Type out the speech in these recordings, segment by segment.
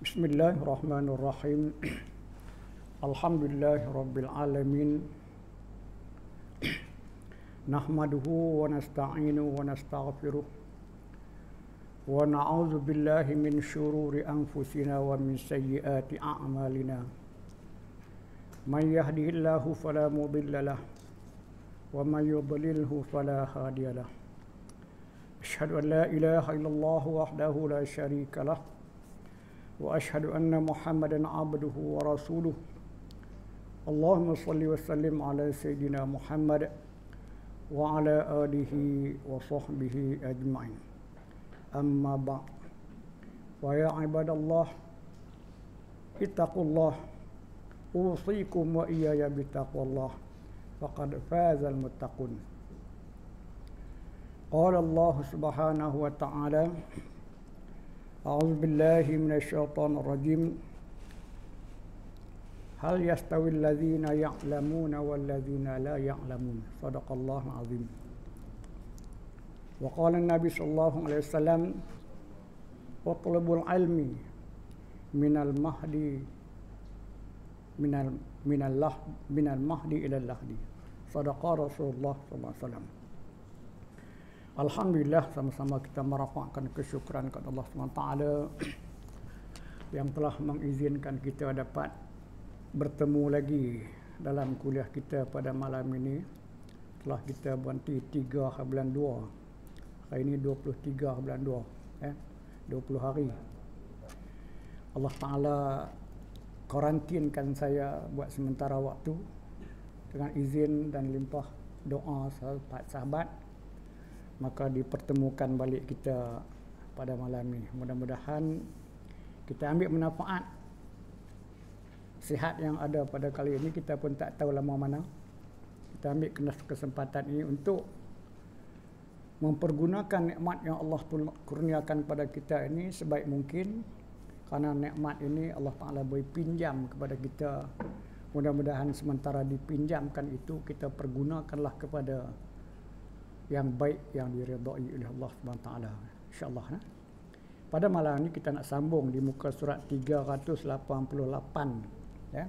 Bismillahirrahmanirrahim. Alhamdulillahirabbil alamin. Nahmaduhu wa nasta'inuhu wa nastaghfiruh. Wa na'udzu billahi min syururi anfusina wa min sayyiati a'malina. Man yahdihillahu fala mudilla lahu wa man yudlilhu fala hadiya lahu. Asyhadu an la ilaha illallah wahdahu la syarika lah. Wa ashhadu anna Muhammadan abduhu wa rasuluh. Allahumma salli wa sallim ala sayyidina Muhammad wa ala alihi wa sahbihi ajma'in. Amma ba'd. Wa ya ibadallah, ittaqullah, usikum wa iyaya bittaqwallah, faqad fazal muttaqun. Qala Allah subhanahu wa ta'ala, A'udzu billahi minasyaitonir rajim. Hal yastawil ladzina ya'lamuna wal ladzina la ya'lamun. Shadaqallahul azim. Wa qala an-nabi sallallahu alaihi wasallam, "Utlubul ilmi minal mahdi minal mahdi ila lahdi." Shadaqa Rasulullah sallallahu alaihi wasallam. Alhamdulillah, sama-sama kita merapatkan kesyukuran kepada Allah SWT yang telah mengizinkan kita dapat bertemu lagi dalam kuliah kita pada malam ini. Telah kita berhenti 3 bulan 2. Hari ini 23 bulan 2. 20 hari. Allah Ta'ala karantinkan saya buat sementara waktu dengan izin dan limpah doa sahabat-sahabat. Maka dipertemukan balik kita pada malam ini. Mudah-mudahan kita ambil manfaat sihat yang ada pada kali ini. Kita pun tak tahu lama mana. Kita ambil kesempatan ini untuk mempergunakan nikmat yang Allah kurniakan pada kita ini sebaik mungkin. Karena nikmat ini Allah Ta'ala beri pinjam kepada kita. Mudah-mudahan sementara dipinjamkan itu kita pergunakanlah kepada yang baik yang diridai oleh Allah SWT, insya-Allah. Pada malam ini kita nak sambung di muka surat 388, ya,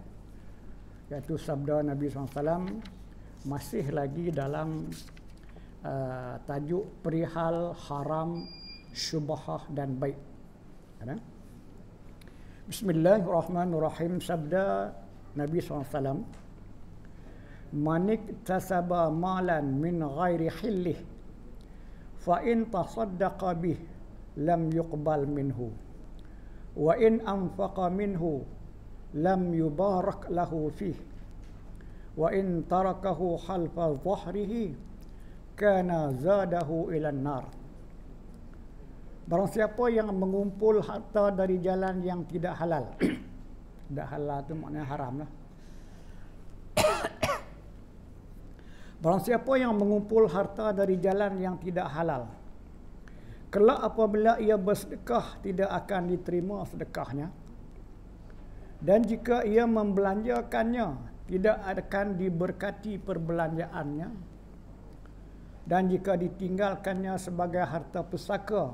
iaitu sabda Nabi SAW, masih lagi dalam tajuk perihal haram, syubhah dan baik. Bismillahirrahmanirrahim. Sabda Nabi SAW, "Manik tasaba malan min ghairi hillih fa in tasaddaqa bih lam yuqbal minhu wa in anfaqa minhu lam yubarak lahu fih wa in tarakahu khalfa dhahrihi kana zadahu ilan nar." Barang siapa yang mengumpul harta dari jalan yang tidak halal tidak halal itu maknanya haram lah. Barang siapa yang mengumpul harta dari jalan yang tidak halal, kelak apabila ia bersedekah tidak akan diterima sedekahnya, dan jika ia membelanjakannya tidak akan diberkati perbelanjaannya, dan jika ditinggalkannya sebagai harta pusaka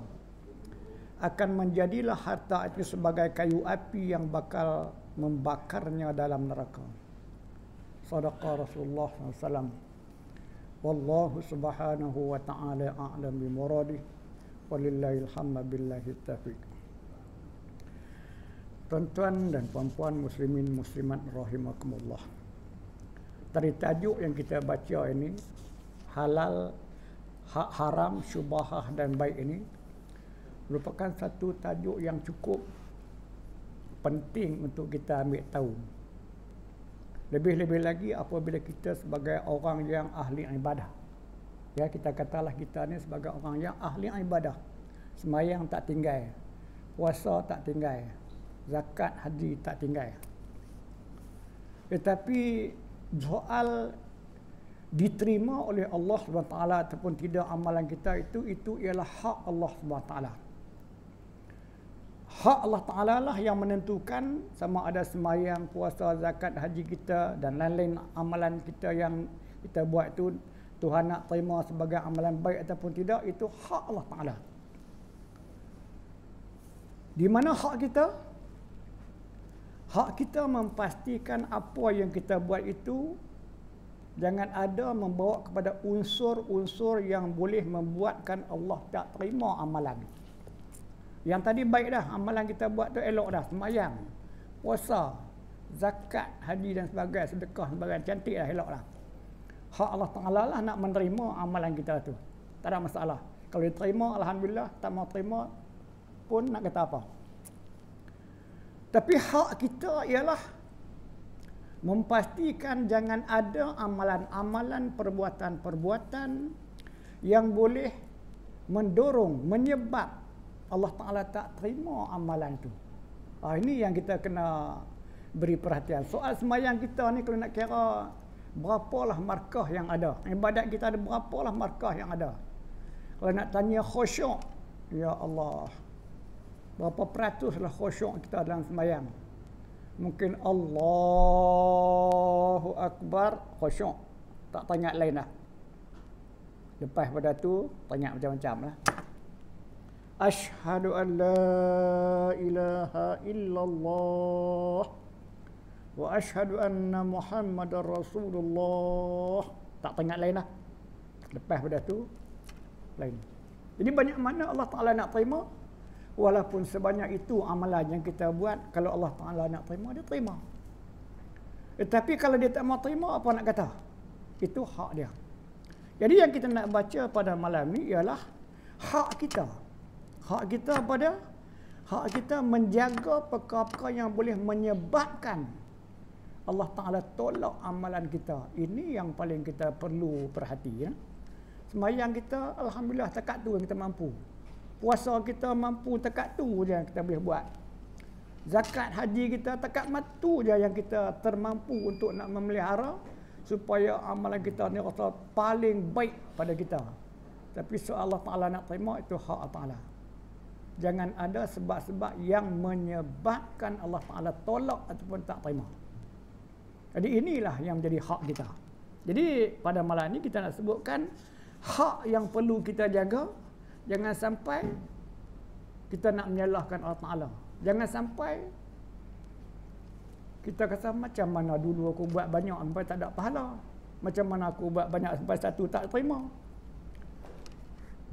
akan menjadilah harta itu sebagai kayu api yang bakal membakarnya dalam neraka. Shadaqa Rasulullah SAW. Wallahu subhanahu wa ta'ala a'lam bi muradih. Walillahil hamd billahi taufiq. Tuan-tuan dan puan-puan muslimin muslimat rahimakumullah. Dari tajuk yang kita baca ini, halal, haram, syubhah dan baik ini merupakan satu tajuk yang cukup penting untuk kita ambil tahu. Lebih-lebih lagi apabila kita sebagai orang yang ahli ibadah. Ya, kita katalah kita ni sebagai orang yang ahli ibadah. Sembahyang tak tinggal, puasa tak tinggal, zakat, haji tak tinggal. Tetapi soal diterima oleh Allah SWT ataupun tidak amalan kita itu ialah hak Allah SWT. Hak Allah Ta'ala lah yang menentukan sama ada sembahyang, puasa, zakat, haji kita dan lain-lain amalan kita yang kita buat itu Tuhan nak terima sebagai amalan baik ataupun tidak, itu hak Allah Ta'ala. Di mana hak kita? Hak kita memastikan apa yang kita buat itu jangan ada membawa kepada unsur-unsur yang boleh membuatkan Allah tak terima amalan. Yang tadi baik dah, amalan kita buat tu elok dah, sembahyang, puasa, zakat, haji dan sebagainya, sedekah sebagainya, cantik dah, elok dah. Hak Allah Ta'ala lah nak menerima amalan kita tu. Tak ada masalah. Kalau diterima, alhamdulillah, tak mau terima pun nak kata apa. Tapi hak kita ialah memastikan jangan ada amalan-amalan, perbuatan-perbuatan yang boleh mendorong, menyebab Allah Ta'ala tak terima amalan tu. Ini yang kita kena beri perhatian. Soal sembahyang kita ni kalau nak kira berapalah markah yang ada. Ibadat kita ada berapalah markah yang ada. Kalau nak tanya khusyuk, ya Allah, berapa peratus lah khusyuk kita dalam sembahyang? Mungkin Allahu Akbar khusyuk, tak tanya lain dah. Lepas pada tu tanya macam-macam lah. Asyhadu an la ilaha illallah wa asyhadu anna Muhammadar Rasulullah. Tak tanya lain lah. Lepas pada tu lain. Jadi banyak mana Allah Ta'ala nak terima. Walaupun sebanyak itu amalan yang kita buat, kalau Allah Ta'ala nak terima, dia terima. Tetapi kalau dia tak mau terima, apa nak kata? Itu hak dia. Jadi yang kita nak baca pada malam ni ialah hak kita. Hak kita pada, hak kita menjaga perkara-perkara yang boleh menyebabkan Allah Ta'ala tolak amalan kita. Ini yang paling kita perlu perhati. Ya? Sembahyang kita, alhamdulillah, takat tu yang kita mampu. Puasa kita mampu, takat tu je yang kita boleh buat. Zakat haji kita takat matu je yang kita termampu untuk nak memelihara supaya amalan kita ni rasa paling baik pada kita. Tapi soal Allah Ta'ala nak terima, itu hak Allah Ta'ala. Jangan ada sebab-sebab yang menyebabkan Allah Ta'ala tolak ataupun tak terima. Jadi inilah yang menjadi hak kita. Jadi pada malam ni kita nak sebutkan hak yang perlu kita jaga. Jangan sampai kita nak menyalahkan Allah Ta'ala. Jangan sampai kita kata macam mana dulu aku buat banyak sampai tak ada pahala. Macam mana aku buat banyak sampai satu tak terima.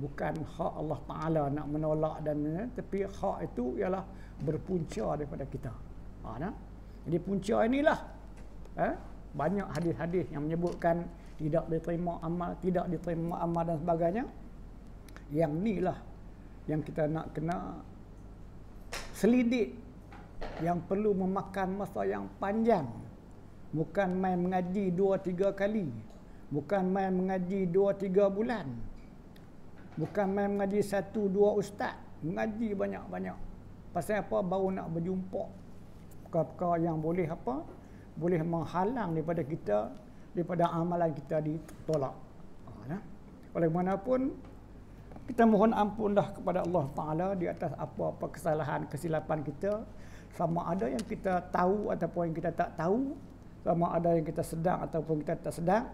Bukan hak Allah Ta'ala nak menolak dan tapi hak itu ialah berpunca daripada kita. Jadi punca inilah banyak hadis-hadis yang menyebutkan tidak diterima amal, tidak diterima amal dan sebagainya. Yang ni lah yang kita nak kena selidik, yang perlu memakan masa yang panjang. Bukan main mengaji 2-3 kali, bukan main mengaji 2-3 bulan, bukan main mengaji 1-2 ustaz, mengaji banyak-banyak. Pasal apa? Baru nak berjumpa perkara-perkara yang boleh apa? Boleh menghalang daripada kita, daripada amalan kita ditolak. Walaupun kita mohon ampun dah kepada Allah Ta'ala di atas apa-apa kesalahan, kesilapan kita. Sama ada yang kita tahu ataupun yang kita tak tahu. Sama ada yang kita sedang ataupun kita tak sedang.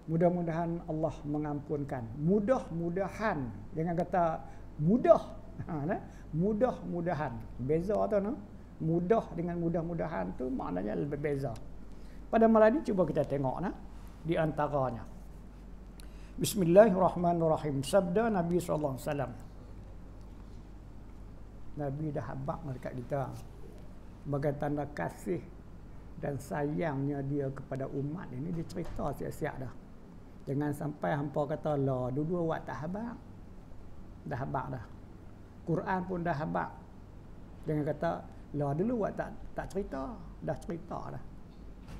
Mudah-mudahan Allah mengampunkan. Mudah-mudahan. Jangan kata mudah. Mudah-mudahan. Beza tu no? Mudah dengan mudah-mudahan tu maknanya lebih beza. Pada malam ini cuba kita tengok di antaranya. Bismillahirrahmanirrahim. Sabda Nabi SAW. Nabi dah habaq dekat kita sebagai tanda kasih dan sayangnya dia kepada umat ini. Dia cerita siap-siap dah. Jangan sampai hampa kata lah dulu awak tak habaq. Dah habaq dah. Quran pun dah habaq. Jangan kata lah dulu awak tak cerita. Dah cerita dah.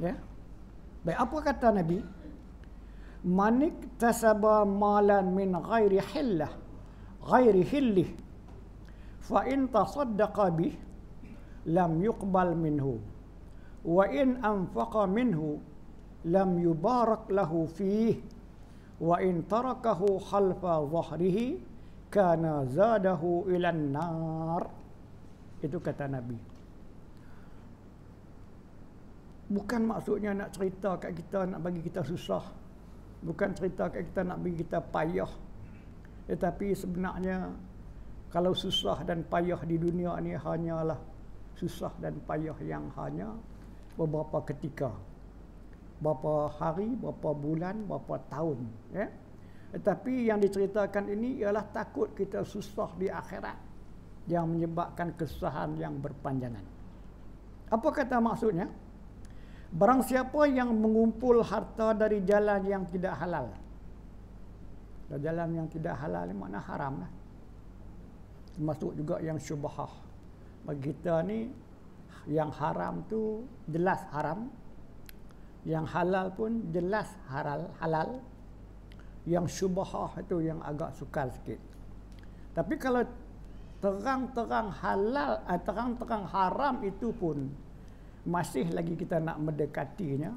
Ya. Baik, apa kata Nabi? Manik tasaba malan min ghairi hillih fa in tasaddaqa bih lam yuqbal minhu wa in anfaqa minhu lam yubarak lahu fih wa in tarakahu khalfa dhahrihi kana zadahu ilan nar. Itu kata Nabi. Bukan maksudnya nak cerita kat kita, nak bagi kita susah. Bukan cerita kat kita nak bagi kita payah. Tetapi sebenarnya kalau susah dan payah di dunia ni hanyalah susah dan payah yang hanya beberapa ketika, beberapa hari, beberapa bulan, beberapa tahun, ya. Tetapi yang diceritakan ini ialah takut kita susah di akhirat yang menyebabkan kesusahan yang berpanjangan. Apa kata maksudnya? Barang siapa yang mengumpul harta dari jalan yang tidak halal. Jalan yang tidak halal ni makna haram lah. Termasuk juga yang syubhah. Bagi kita ni, yang haram tu jelas haram. Yang halal pun jelas halal. Yang syubhah itu yang agak sukar sikit. Tapi kalau terang-terang halal, terang-terang haram itu pun masih lagi kita nak mendekatinya,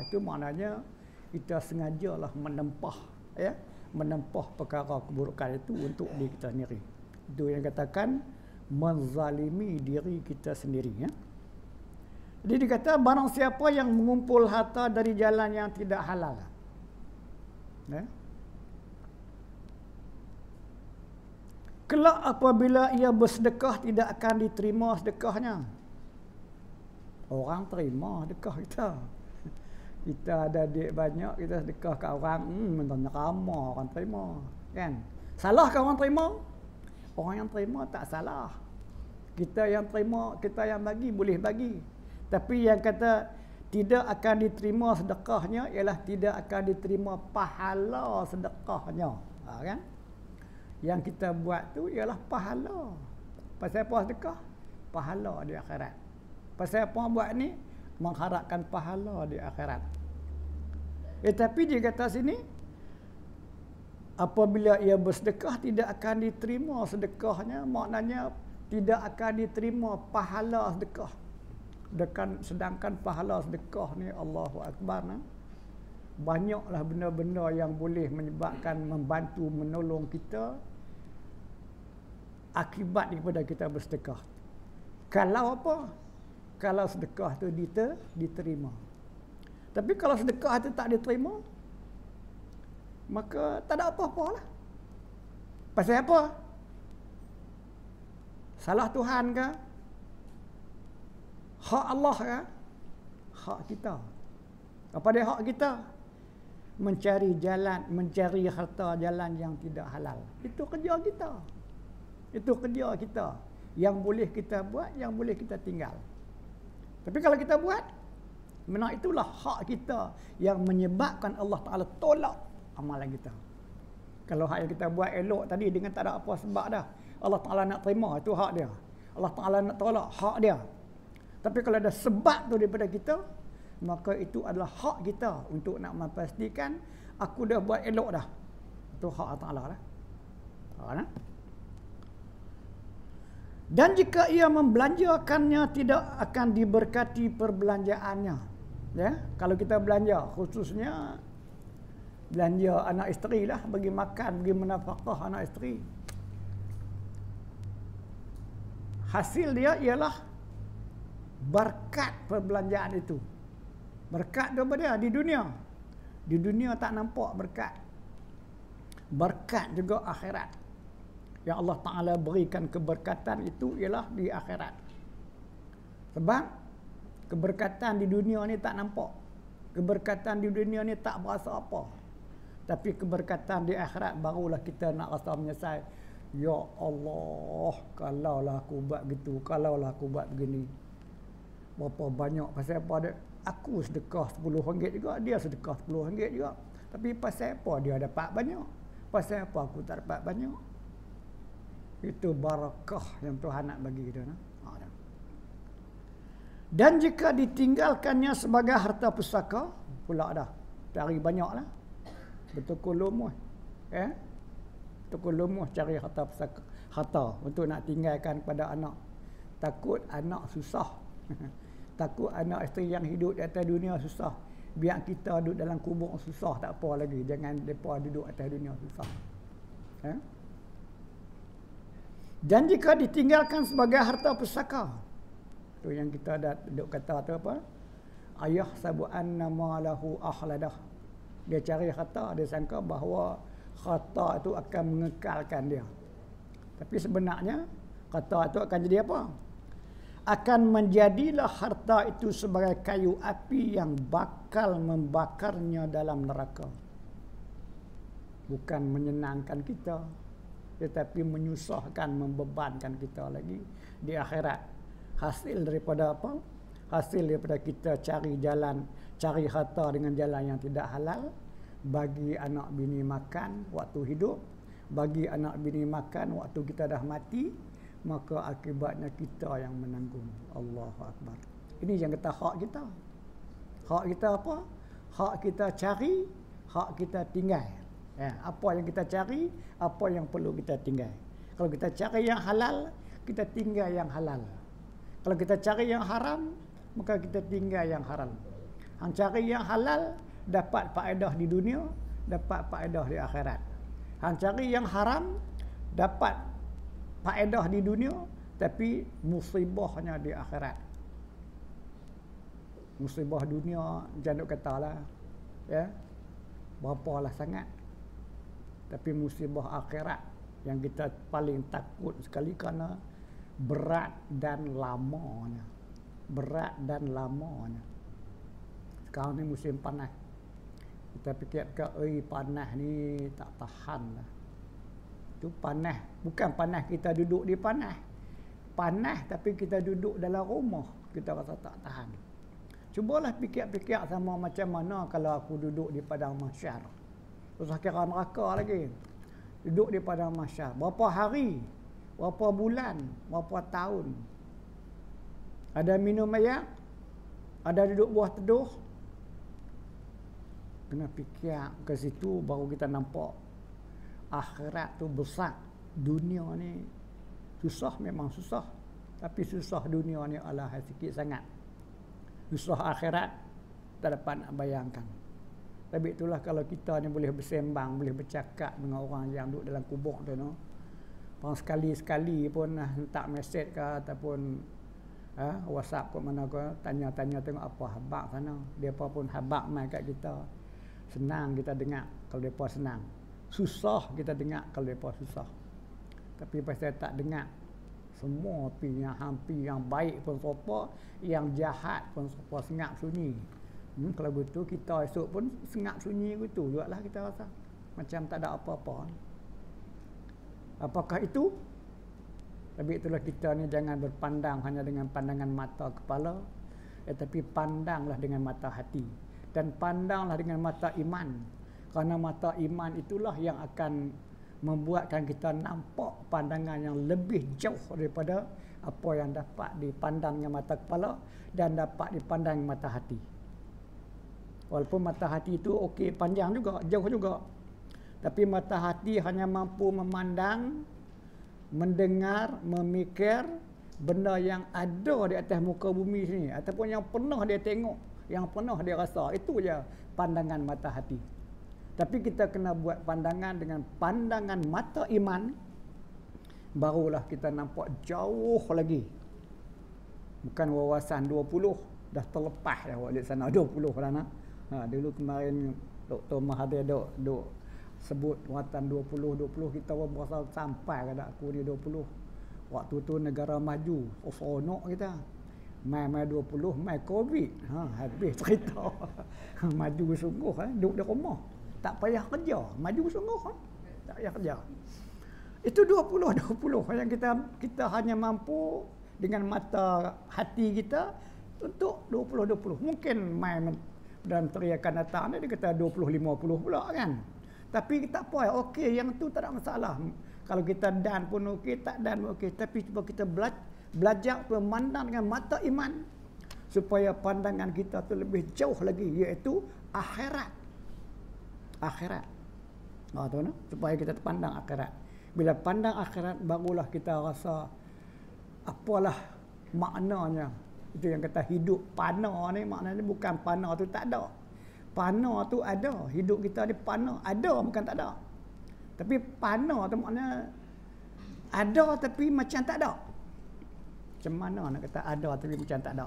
itu maknanya kita sengajalah menempah, ya, menempah perkara keburukan itu untuk diri kita sendiri. Itu yang katakan menzalimi diri kita sendiri, ya. Jadi dikata barang siapa yang mengumpul harta dari jalan yang tidak halal, ya, kelak apabila ia bersedekah tidak akan diterima sedekahnya. Orang terima sedekah kita. Kita ada duit banyak, kita sedekah ke orang, mentang ramah orang terima, kan? Salah ke orang terima? Orang yang terima tak salah. Kita yang terima, kita yang bagi boleh bagi. Tapi yang kata tidak akan diterima sedekahnya ialah tidak akan diterima pahala sedekahnya, kan? Yang kita buat tu ialah pahala. Pasal apa sedekah? Pahala di akhirat. Pasal apa buat ni? Mengharapkan pahala di akhirat. Tapi dia kata sini, apabila ia bersedekah tidak akan diterima sedekahnya, maknanya tidak akan diterima pahala sedekah. Sedangkan pahala sedekah ni, Allahu Akbar, banyaklah benda-benda yang boleh menyebabkan membantu menolong kita akibat daripada kita bersedekah. Kalau apa? Kalau sedekah tu diterima. Tapi kalau sedekah tu tak diterima, maka tak ada apa-apa lah. Pasal apa? Salah Tuhan ke? Hak Allah ke? Hak kita. Apa dia hak kita? Mencari jalan, mencari harta jalan yang tidak halal. Itu kerja kita. Itu kerja kita. Yang boleh kita buat, yang boleh kita tinggal. Tapi kalau kita buat, memang itulah hak kita yang menyebabkan Allah Ta'ala tolak amalan kita. Kalau hak yang kita buat elok tadi dengan tak ada apa sebab dah, Allah Ta'ala nak terima, itu hak dia. Allah Ta'ala nak tolak, hak dia. Tapi kalau ada sebab tu daripada kita, maka itu adalah hak kita untuk nak memastikan aku dah buat elok dah. Itu hak Allah Ta'ala lah. Dan jika ia membelanjakannya tidak akan diberkati perbelanjaannya. Ya, kalau kita belanja, khususnya belanja anak isteri lah, bagi makan, bagi menafkah anak isteri. Hasil dia ialah berkat perbelanjaan itu. Berkat apa dia? Di dunia. Di dunia tak nampak berkat. Berkat juga akhirat. Yang Allah Ta'ala berikan keberkatan itu ialah di akhirat. Sebab keberkatan di dunia ni tak nampak. Keberkatan di dunia ni tak berasa apa. Tapi keberkatan di akhirat barulah kita nak rasa menyesal. Ya Allah, kalaulah aku buat gitu, kalaulah aku buat begini. Berapa banyak, pasal apa dia? Aku sedekah RM10 juga, dia sedekah RM10 juga. Tapi pasal apa dia dapat banyak? Pasal apa aku tak dapat banyak? Itu barakah yang Tuhan nak bagi kita. Dan jika ditinggalkannya sebagai harta pusaka, pula dah cari banyaklah. Betul lumuh. Betul lumuh cari harta pusaka, harta untuk nak tinggalkan kepada anak. Takut anak susah. Takut anak isteri yang hidup di atas dunia susah. Biar kita duduk dalam kubur susah tak apa lagi. Jangan mereka duduk atas dunia susah. Dan jika ditinggalkan sebagai harta pusaka, tu yang kita dah duduk kata tu apa? Ayah sabu anna malahu ahladah. Dia cari harta, dia sangka bahawa harta itu akan mengekalkan dia. Tapi sebenarnya harta itu akan jadi apa? akan menjadilah harta itu sebagai kayu api yang bakal membakarnya dalam neraka. Bukan menyenangkan kita, tetapi menyusahkan, membebankan kita lagi di akhirat. Hasil daripada apa? Hasil daripada kita cari jalan, cari harta dengan jalan yang tidak halal, bagi anak bini makan waktu hidup, bagi anak bini makan waktu kita dah mati, maka akibatnya kita yang menanggung. Allahu Akbar. Ini yang kata hak kita. Hak kita apa? Hak kita cari, hak kita tinggal. Ya, apa yang kita cari, apa yang perlu kita tinggal. Kalau kita cari yang halal, kita tinggal yang halal. Kalau kita cari yang haram, maka kita tinggal yang haram. Hang cari yang halal, dapat faedah di dunia, dapat faedah di akhirat. Hang cari yang haram, dapat faedah di dunia, tapi musibahnya di akhirat. Musibah dunia, jangan katalah, ya, berapalah sangat. Tapi musibah akhirat yang kita paling takut sekali kerana berat dan lamanya. Berat dan lamanya. Sekarang ni musim panas. Kita fikir panas ni tak tahan lah. Itu panas, bukan panas kita duduk di panas. Panas tapi kita duduk dalam rumah, kita rasa tak tahan. Cubalah fikir-fikir sama macam mana kalau aku duduk di padang mahsyar. Terus kira neraka lagi. Duduk di padang mahsyar. Berapa hari, berapa bulan, berapa tahun. Ada minum air, ada duduk buah teduh. Kena fikir ke situ baru kita nampak akhirat tu besar. Dunia ni susah, memang susah. Tapi susah dunia ni alah sikit sangat. Susah akhirat tak dapat nak bayangkan. Tapi itulah kalau kita ni boleh bersembang, boleh bercakap dengan orang yang duduk dalam kubur tu, no. Orang sekali-sekali pun hentak mesej ke ataupun WhatsApp ke mana ke, tanya-tanya tengok apa habaq sana. Depa pun habaq mai kat kita. Senang kita dengar kalau depa senang. Susah kita dengar kalau depa susah. Tapi pasal tak dengar, semua pi yang hampir yang baik pun serupa, yang jahat pun serupa, sengak sunyi. Kalau betul kita esok pun sengak sunyi betul jugalah kita rasa. Macam tak ada apa-apa. Apakah itu? Tapi itulah kita ni jangan berpandang hanya dengan pandangan mata kepala, tetapi pandanglah dengan mata hati. Dan pandanglah dengan mata iman. Kerana mata iman itulah yang akan membuatkan kita nampak pandangan yang lebih jauh daripada apa yang dapat dipandang dengan mata kepala dan dapat dipandang dengan mata hati. Walaupun mata hati itu okey, panjang juga, jauh juga. Tapi mata hati hanya mampu memandang, mendengar, memikir benda yang ada di atas muka bumi sini ataupun yang pernah dia tengok, yang pernah dia rasa. Itu je pandangan mata hati. Tapi kita kena buat pandangan dengan pandangan mata iman, barulah kita nampak jauh lagi. Bukan wawasan 20, dah terlepas dah di sana 20 dah nak. Dulu kemarin Dr. Mahathir duk sebut watan 20 kita pun berasa sampai kada aku ni 20. Waktu tu negara maju, seronok kita. Mai 20, mai Covid. Habis cerita. Maju sungguh duduk di rumah. Tak payah kerja, maju sungguh. Tak payah kerja. Itu 20 yang kita hanya mampu dengan mata hati kita untuk 20. Mungkin main dalam teriakan datang dia kata 20-50 pula kan. Tapi tak apa, okey, yang tu tak ada masalah. Kalau kita dan pun okey, tak dan pun okey. Tapi cuba kita belajar memandang dengan mata iman supaya pandangan kita tu lebih jauh lagi, iaitu akhirat. Akhirat. Tu no? Supaya kita pandang akhirat. Bila pandang akhirat, barulah kita rasa apalah maknanya. Itu yang kata hidup pana ni, maknanya bukan pana tu tak ada. Pana tu ada. Hidup kita ni pana. Ada bukan tak ada. Tapi pana tu maknanya ada tapi macam tak ada. Macam mana nak kata ada tapi macam tak ada?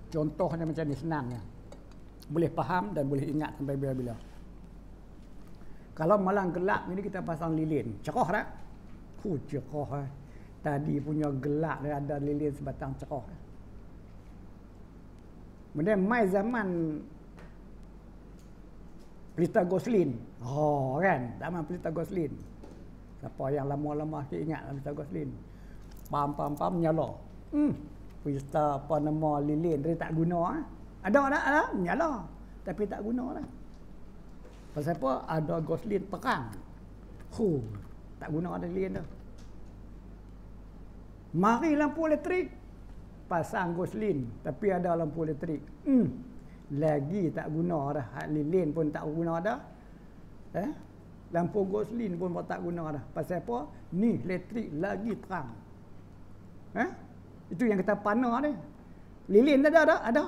Contohnya macam ni, senangnya. Boleh faham dan boleh ingat sampai bila-bila. Kalau malam gelap ni kita pasang lilin. Cerah tak? Cerah. Tadi punya gelap dia ada lilin sebatang cerah. Kemudian mai zaman pelita Goslin. Kan? Zaman pelita Goslin. Siapa yang lama-lama ingat pelita Goslin. Pam nyala. Pelita apa nama lilin dia tak guna. Ada tak? Ada. Nyala. Tapi tak guna lah. Pasal apa? Ada Goslin terang. Tak guna ada lilin tu. Mari lampu elektrik. Pasang Goslin. Tapi ada lampu elektrik. Lagi tak guna dah. Lilin pun tak guna dah. Lampu Goslin pun tak guna dah. Pasal apa? Ni elektrik lagi terang. Itu yang kita panah ni. Lilin ada tak? Ada.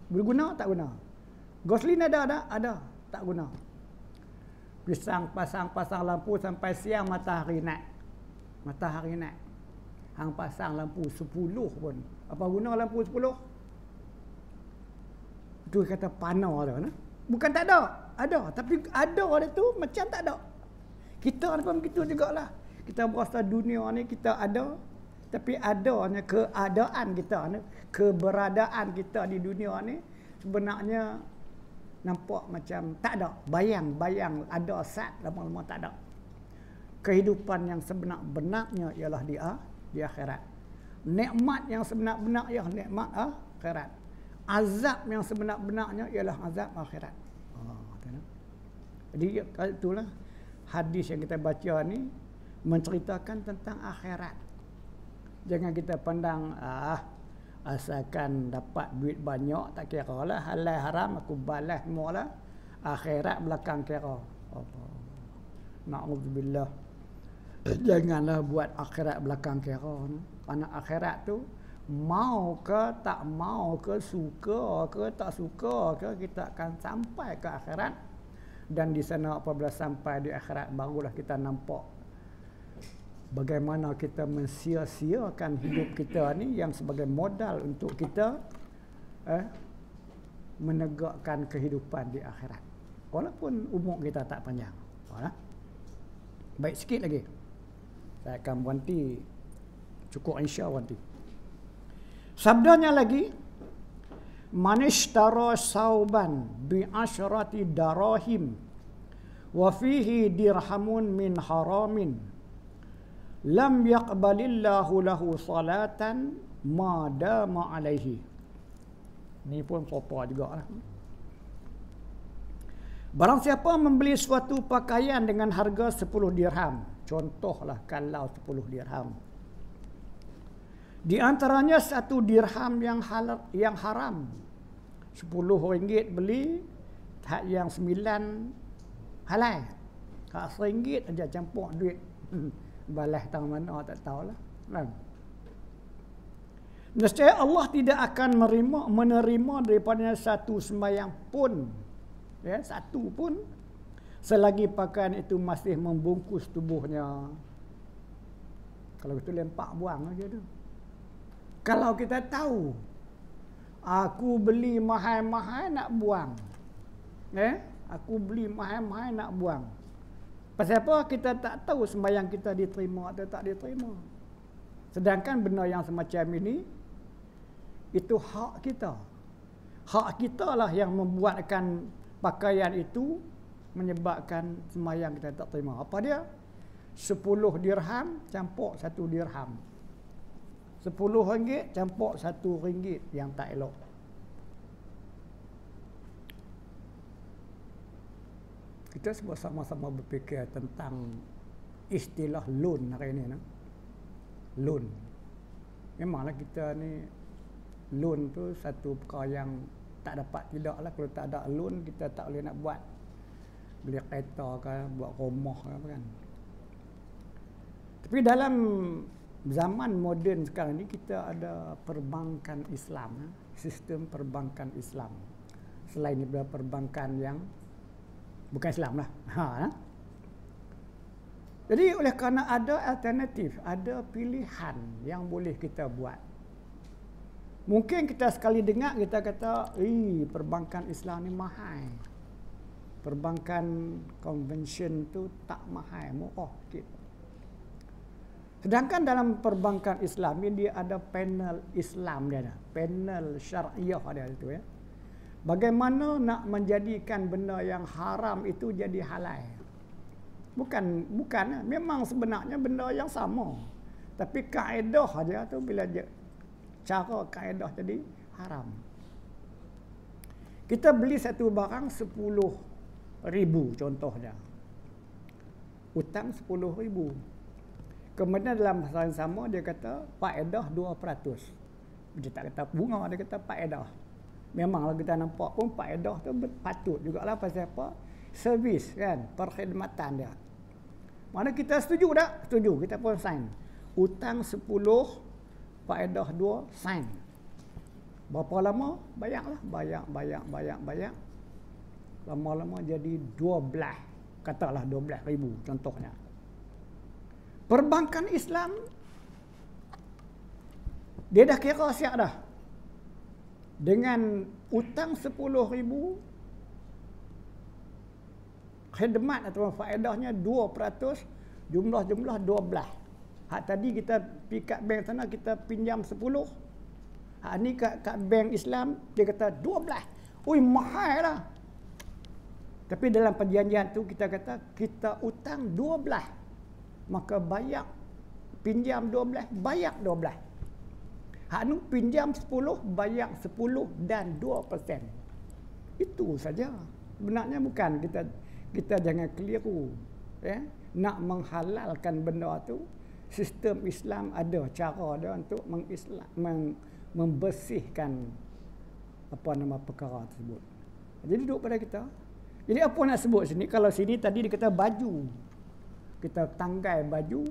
Boleh guna? Tak guna. Goslin ada tak? Ada. Tak guna. Pasang lampu sampai siang matahari naik. Matahari naik. Hang pasang lampu 10 pun. Apa guna lampu 10? Itu kata panah dah. Bukan tak ada. Ada. Tapi ada dia tu macam tak ada. Kita pun begitu jugalah. Kita berasa dunia ni kita ada. Tapi adanya keadaan kita ni. Keberadaan kita di dunia ni. Sebenarnya nampak macam tak ada. Bayang-bayang ada sat. Lama-lama tak ada. Kehidupan yang sebenar-benarnya ialah di akhirat. Nikmat yang sebenar-benar ialah nikmat akhirat. Azab yang sebenar-benarnya ialah azab akhirat. Jadi itulah hadis yang kita baca ni menceritakan tentang akhirat. Jangan kita pandang asalkan dapat duit banyak tak kira lah, halal haram aku balas semua lah. Akhirat belakang kira. Na'udzubillah. Janganlah buat akhirat belakang kira. Kerana akhirat tu mau ke tak mau ke, suka ke tak suka ke, kita akan sampai ke akhirat. Dan di sana apabila sampai di akhirat barulah kita nampak bagaimana kita mensia-siakan hidup kita ni yang sebagai modal untuk kita menegakkan kehidupan di akhirat. Walaupun umur kita tak panjang. Baik sikit lagi. Saya akan berhenti. Cukup insya berhenti. Sabdanya lagi, man ishtara sauban bi asyrati darahim wa fihi dirhamun min haramin lam yaqbalillahu lahu salatan ma dama alaihi. Ni pun proper jugalah. Barang siapa membeli suatu pakaian dengan harga 10 dirham, contohlah kalau 10 dirham, di antaranya 1 dirham yang haram. 10 ringgit beli, hak yang 9 halal. Hak RM1 aja campur duit. Balas tang mana tak tahulah. Nescaya Allah tidak akan menerima daripada satu sembahyang pun, satu pun, selagi pakaian itu masih membungkus tubuhnya. Kalau itu lempak buang aja tu. Kalau kita tahu aku beli mahal-mahal nak buang. Aku beli mahal-mahal nak buang. Pasal apa? Kita tak tahu sembahyang kita diterima atau tak diterima. Sedangkan benda yang semacam ini, itu hak kita. Hak kita lah yang membuatkan pakaian itu menyebabkan sembahyang kita tak terima. Apa dia? 10 dirham campur 1 dirham. 10 ringgit campur 1 ringgit yang tak elok. Kita semua sama-sama berfikir tentang istilah loan hari ini. Loan. Memanglah kita ni loan tu satu perkara yang tak dapat tidaklah. Kalau tak ada loan kita tak boleh nak buat. Beli kereta ke, buat rumah ke apa kan. Tapi dalam zaman moden sekarang ni kita ada perbankan Islam, sistem perbankan Islam. Selain daripada perbankan yang bukan Islam lah. Jadi oleh kerana ada alternatif, ada pilihan yang boleh kita buat. Mungkin kita sekali dengar kita kata, perbankan Islam ni mahal. Perbankan konvensi tu tak mahal, murah sikit. Sedangkan dalam perbankan Islam ni dia ada panel Islam dia ada. Panel syariah dia itu ya. Bagaimana nak menjadikan benda yang haram itu jadi halal. Bukan memang sebenarnya benda yang sama. Tapi kaedah dia tu bila cara kaedah jadi haram. Kita beli satu barang 10,000 contohnya. Hutang 10,000. Kemudian dalam masa yang sama dia kata faedah 2%. Dia tak kata bunga, dia kata faedah. Memanglah kita nampak pun faedah tu patut jugalah pasal apa? Servis kan, perkhidmatan dia. Mana kita setuju tak? Setuju, kita pun sign. Hutang 10, faedah 2, sign. Berapa lama? Bayarlah, bayar. Lama-lama jadi 12. Katalah 12,000 contohnya. Perbankan Islam dia dah kira siap dah. Dengan hutang 10,000 khidmat atau faedahnya 2%, jumlah 12. Hak tadi kita pergi kat bank sana kita pinjam 10. Hak ni kat bank Islam dia kata 12. Ui mahal lah. Tapi dalam perjanjian tu kita kata kita hutang 12. Maka bayar pinjam 12, bayar 12. Hak nu pinjam 10, bayar 10 dan 2%. Itu saja. Sebenarnya bukan kita jangan keliru. Ya? Nak menghalalkan benda tu, sistem Islam ada cara dia untuk membersihkan perkara tersebut. Jadi duduk pada kita. Jadi apa nak sebut sini? Kalau sini tadi dia kata baju. Kita tanggai baju,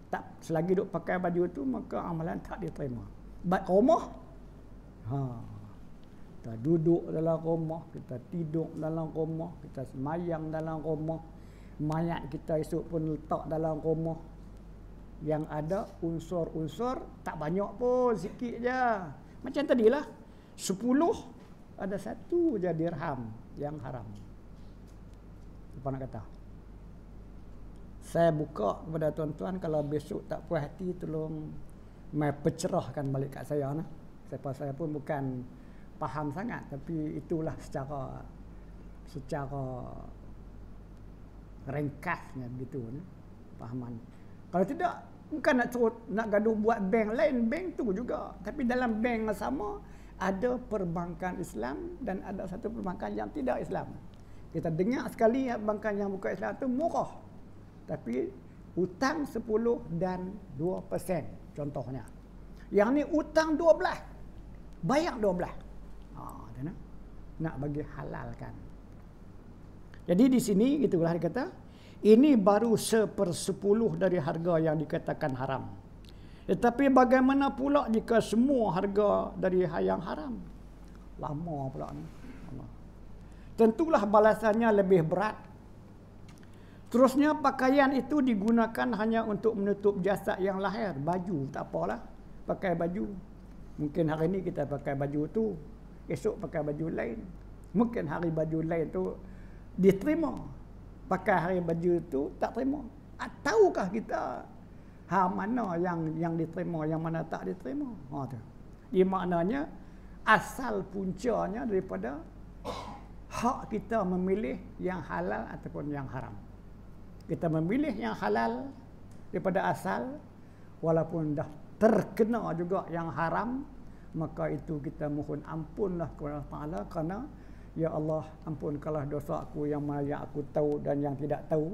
tak selagi duk pakai baju tu maka amalan tak diterima. Rumah, kita duduk dalam rumah, kita tidur dalam rumah, kita semayang dalam rumah, mayat kita esok pun letak dalam rumah. Yang ada unsur-unsur tak banyak pun, sikit je. Macam tadilah 10 ada 1 je dirham yang haram. Apa nak kata? Saya buka kepada tuan-tuan, kalau besok tak puas hati tolong mai pencerahkan balik kat saya nah. Sebab saya pun bukan faham sangat, tapi itulah secara ringkasnya begitu nah, fahaman. Kalau tidak bukan nak gaduh buat bank lain, bank tu juga. Tapi dalam bank yang sama ada perbankan Islam dan ada satu perbankan yang tidak Islam. Kita dengar sekali perbankan yang bukan Islam tu murah. Tapi hutang 10 dan 2% contohnya. Yang ni hutang 12. Bayar 12. Nak bagi halalkan. Jadi di sini itulah dia kata, ini baru 1/10 dari harga yang dikatakan haram. Tetapi bagaimana pula jika semua harga dari yang haram? Lama pula ni. Tentulah balasannya lebih berat. Terusnya pakaian itu digunakan hanya untuk menutup jasad yang lahir. Baju, tak apalah. Pakai baju. Mungkin hari ni kita pakai baju tu. Esok pakai baju lain. Mungkin hari baju lain tu diterima. Pakai hari baju tu tak terima. Tahukah kita mana yang diterima, yang mana tak diterima? Tu. Ia maknanya asal puncanya daripada hak kita memilih yang halal ataupun yang haram. Kita memilih yang halal daripada asal, walaupun dah terkena juga yang haram, maka itu kita mohon ampunlah kepada Allah Ta'ala, kerana ya Allah, ampunkanlah dosa aku yang mana yang aku tahu dan yang tidak tahu,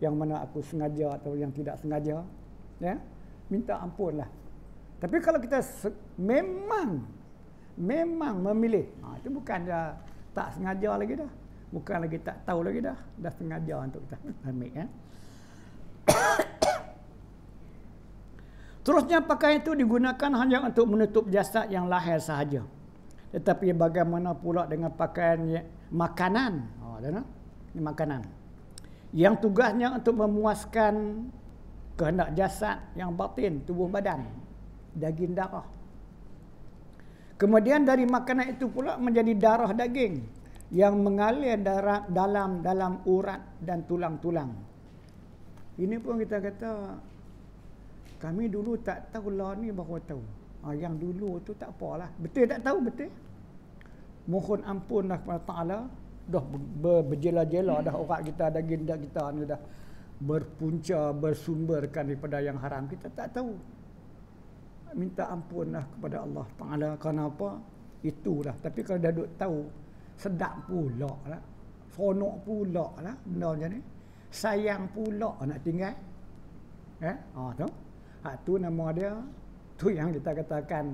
yang mana aku sengaja atau yang tidak sengaja, ya, minta ampunlah. Tapi kalau kita memang memilih, itu bukan dah tak sengaja lagi dah. Bukan lagi tak tahu lagi dah sengaja untuk kita ambil ya. Terusnya pakaian itu digunakan hanya untuk menutup jasad yang lahir sahaja. Tetapi bagaimana pula dengan pakaian makanan? Ini makanan. Yang tugasnya untuk memuaskan kehendak jasad yang batin, tubuh badan, daging darah. Kemudian dari makanan itu pula menjadi darah daging. yang mengalir dalam urat dan tulang-tulang. Ini pun kita kata kami dulu tak tahu lah ni, baru tahu. Yang dulu tu tak apalah. Betul tak tahu, betul. Mohon ampun dah kepada Ta'ala. Dah berjela-jela dah orang kita, daging kita ni dah berpunca, bersumberkan daripada yang haram. Kita tak tahu. Minta ampun dah kepada Allah Ta'ala. Kenapa? Itulah. Tapi kalau dah duk tahu, sedap pula lah. Seronok pula lah benda macam ni. Sayang pula nak tinggal. Tu nama dia. Tu yang kita katakan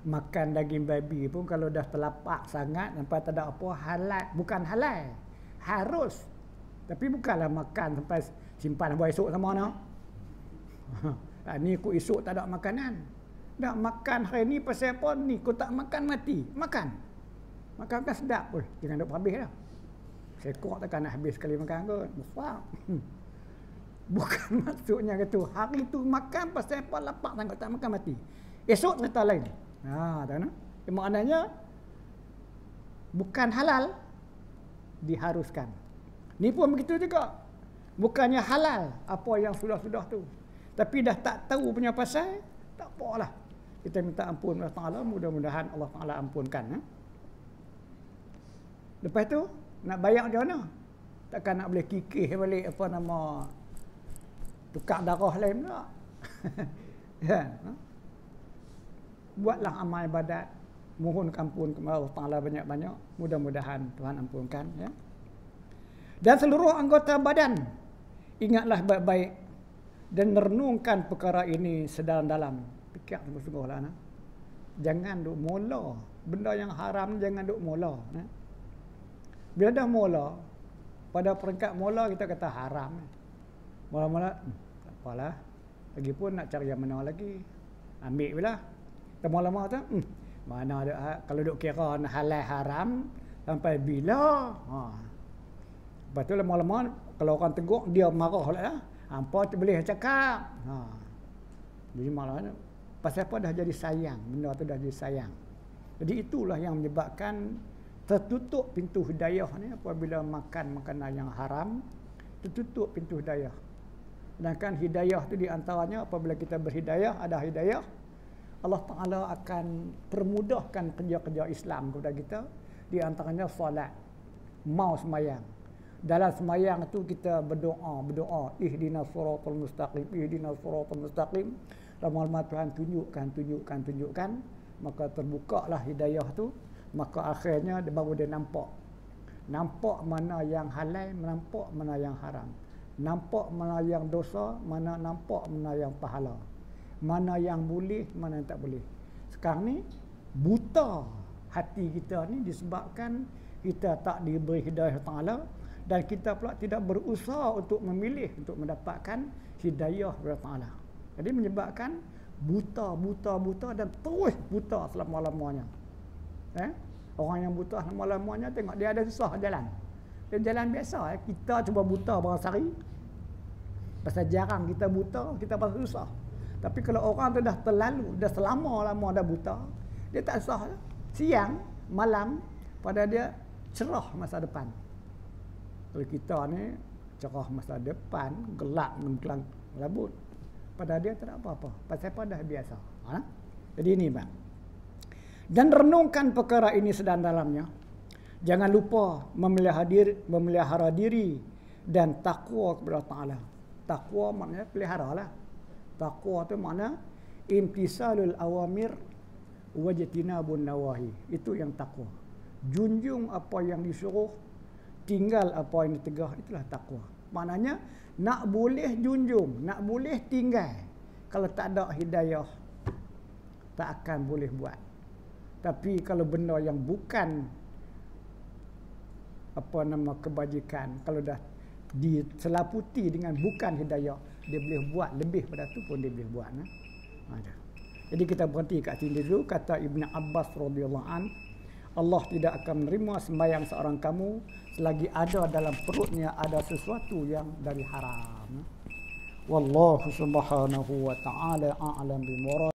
makan daging babi pun kalau dah terlapak sangat sampai tak ada apa halal, bukan halal, harus. Tapi bukanlah makan sampai simpan buat esok sama mana. Ni aku esok tak ada makanan. Dah makan hari ni pasal apa ni, aku tak makan mati. Makan kan sedap pun. Jangan duk habis dah. Sekok takkan nak habis sekali makan kot. Besar. Bukan maksudnya gitu. Hari tu makan pasal apa lapar sangat tak makan mati. Esok cerita lain. Tahu tak? Maknanya bukan halal diharuskan. Ni pun begitu juga. Bukannya halal apa yang sudah-sudah tu. Tapi dah tak tahu punya pasal, tak apalah. Kita minta ampun Allah Ta'ala, mudah-mudahan Allah Ta'ala ampunkan. Lepas tu nak bayar macam mana? Takkan nak boleh kikih balik apa nama tukar darah lain pula. Buatlah amal ibadat, mohon ampun kepada Allah Ta'ala banyak-banyak, mudah-mudahan Tuhan ampunkan. Dan seluruh anggota badan, ingatlah baik-baik dan renungkan perkara ini sedalam-dalam. Fikir sungguh-sungguh lah. Jangan duk mula benda yang haram, jangan duk mula. Bila dah mula, pada peringkat mula kita kata haram. Mula-mula tak apalah, lagipun nak cari yang mana lagi, ambil bila. Lama-lama tu mana ada, kalau duk kira halal haram sampai bila. Lepas tu lama-lama kalau orang tegur dia marah lah. Hampa tu boleh cakap. Jadi malah pasal apa dah jadi sayang, benda tu dah jadi sayang. Jadi itulah yang menyebabkan tertutup pintu hidayah ni apabila makan makanan yang haram, tertutup pintu hidayah. Sedangkan hidayah tu di antaranya apabila kita berhidayah, ada hidayah, Allah Ta'ala akan permudahkan kerja-kerja Islam kepada kita. Di antaranya solat, mau semayang. Dalam semayang tu kita berdoa, ihdinas siratal mustaqim, ihdinas siratal mustaqim. Lama-lama Tuhan tunjukkan, maka terbukalah hidayah tu. Maka akhirnya baru dia nampak mana yang halal, nampak mana yang haram, nampak mana yang dosa, nampak mana yang pahala, mana yang boleh, mana yang tak boleh. Sekarang ni buta hati kita ni disebabkan kita tak diberi hidayah Ta'ala, dan kita pula tidak berusaha untuk memilih untuk mendapatkan hidayah dari Ta'ala. Jadi menyebabkan buta dan terus buta selama-lamanya. Orang yang buta selama-lamanya tengok dia ada susah jalan. Dia jalan biasa. Kita cuba buta berapa hari. Pasal jarang kita buta, kita pasal susah. Tapi kalau orang tu dah terlalu, dah selama-lama dah buta, dia tak susah. Siang, malam, pada dia cerah masa depan. Kalau kita ni cerah masa depan, gelap mengkelang labut. Pada dia tak ada apa-apa. Pasal apa dah biasa. Jadi ini bang. Dan renungkan perkara ini sedalam-dalamnya. Jangan lupa memelihara diri dan takwa kepada Ta'ala. Takwa maknanya peliharalah. Takwa tu makna imtisalul awamir wajtinabun nawahi. Itu yang takwa. Junjung apa yang disuruh, tinggal apa yang ditegah, itulah takwa. Maknanya nak boleh junjung, nak boleh tinggal. Kalau tak ada hidayah, tak akan boleh buat. Tapi kalau benda yang bukan apa nama kebajikan, kalau dah diselaputi dengan bukan hidayah, dia boleh buat lebih pada tu pun dia boleh buat. Jadi kita berhenti kat sini dulu. Kata Ibn Abbas radhiyallahu an, Allah tidak akan menerima sembahyang seorang kamu selagi ada dalam perutnya ada sesuatu yang dari haram. Wallahu subhanahu wa ta'ala a'lam bimurad.